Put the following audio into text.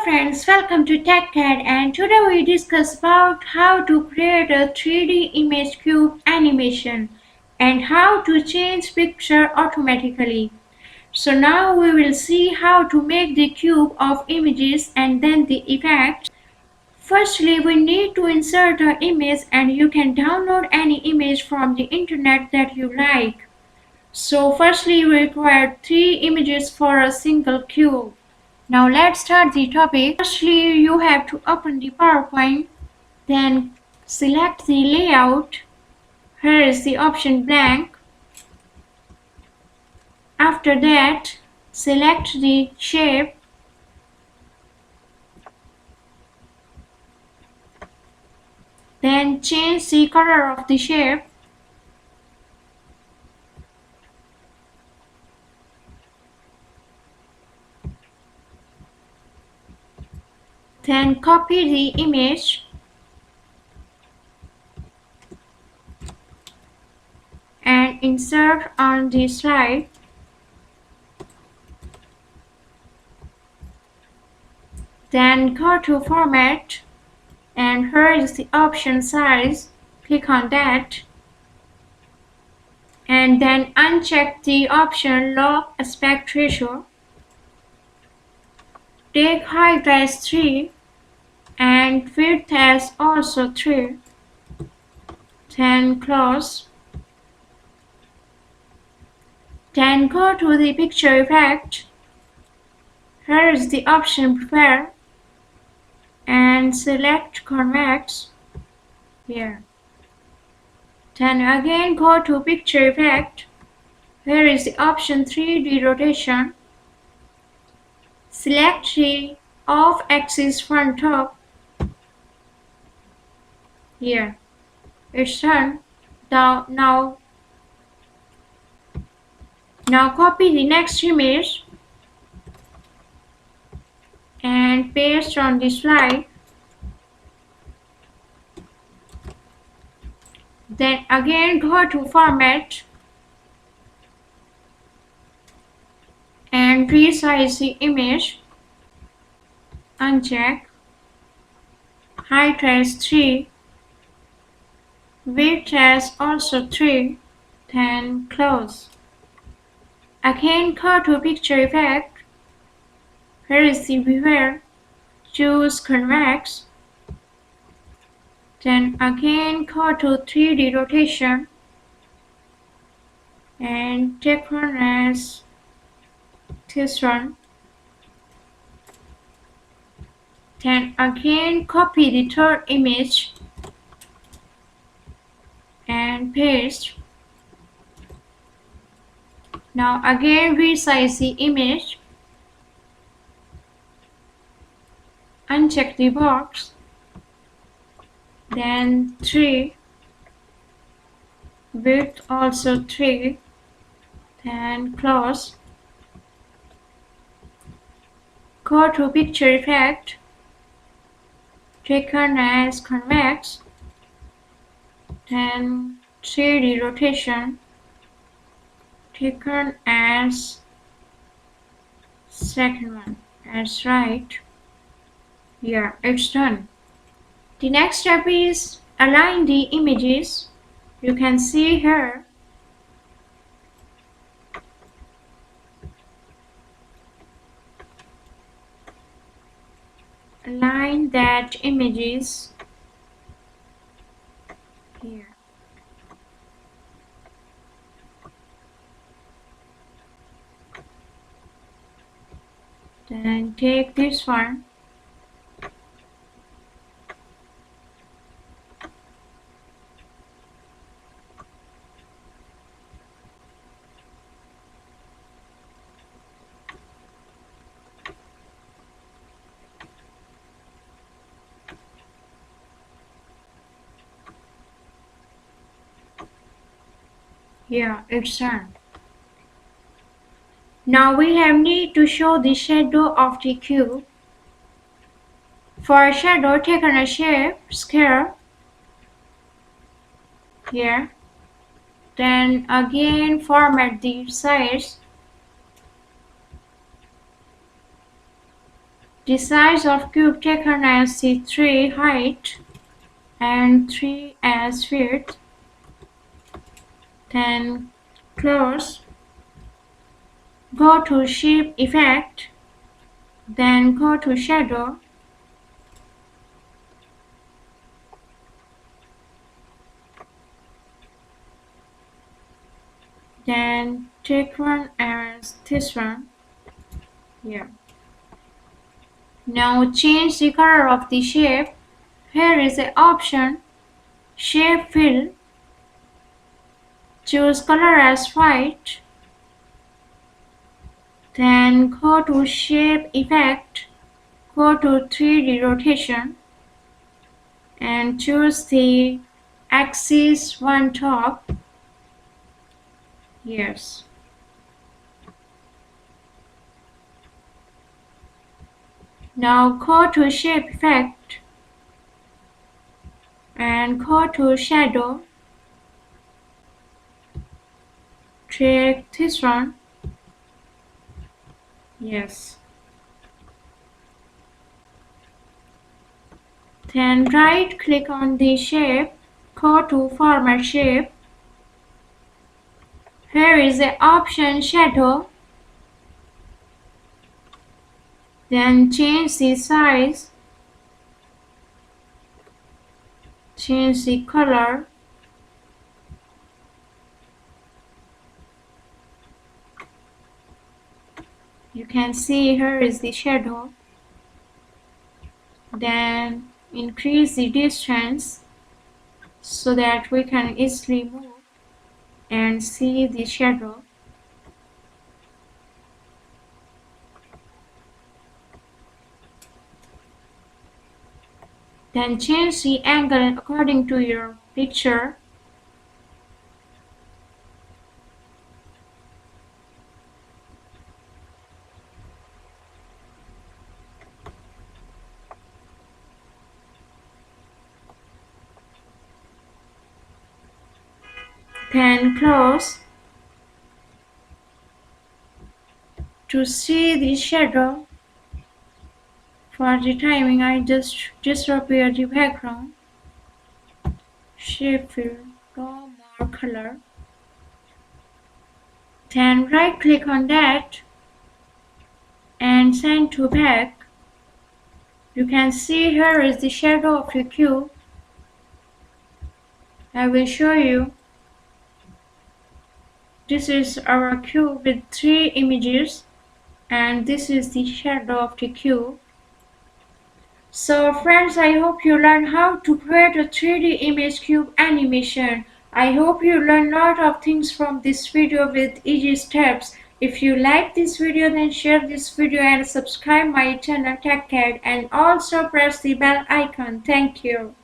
friends, welcome to TechCat, and today we discuss about how to create a 3D image cube animation and how to change picture automatically. So now we will see how to make the cube of images and then the effects. Firstly, we need to insert an image, and you can download any image from the internet that you like. So firstly, we require 3 images for a single cube. Now let's start the topic. Firstly, you have to open the PowerPoint, then select the layout. Here is the option blank. After that, select the shape. Then change the color of the shape. Then copy the image and insert on the slide. Then go to Format, and here is the option Size. Click on that. And then uncheck the option Low Aspect Ratio. Take height as 3 and width as also 3. Then close. Then go to the picture effect. Here is the option Prepare and select Convex here. Then again go to picture effect. Here is the option 3D rotation. Select the off-axis front top. Here. It's done. Now copy the next image and paste on the slide. Then again go to Format and resize the image. Uncheck. Height as 3. Width as also 3. Then close. Again go to picture effect. Here is the viewer. Choose Convex. Then again go to 3D rotation and take one as this one. Then again copy the third image and paste. Now again resize the image. Uncheck the box. Then 3. Width also 3. Then close. Go to picture effect. Taken as convex. Then 3D rotation. Taken as second one as right. Yeah, it's done. The next step is align the images. You can see here. Align that images here. Then take this one. Yeah, it's done. Now we need to show the shadow of the cube. For a shadow, take on a shape, sphere, here. Then again format the size. The size of cube taken as the 3 height and 3 as width. Then close. Go to shape effect. Then go to shadow. Then take one as this one. Here. Now change the color of the shape. Here is the option Shape Fill. Choose color as white. Then go to Shape Effect. Go to 3D Rotation and choose the axis one top. Yes. Now go to Shape Effect and go to Shadow. Take this one. Yes. Then right click on the shape. Go to Format Shape. Here is the option Shadow. Then change the size. Change the color. You can see here is the shadow. Then increase the distance so that we can easily move and see the shadow. Then change the angle according to your picture. Then close. To see the shadow, for the timing I just disappear the background. Shape fill, draw more color. Then right click on that and send to back. You can see here is the shadow of the cube. I will show you. This is our cube with 3 images and this is the shadow of the cube. So friends, I hope you learned how to create a 3D image cube animation. I hope you learned a lot of things from this video with easy steps. If you like this video, then share this video and subscribe my channel TechCat and also press the bell icon. Thank you.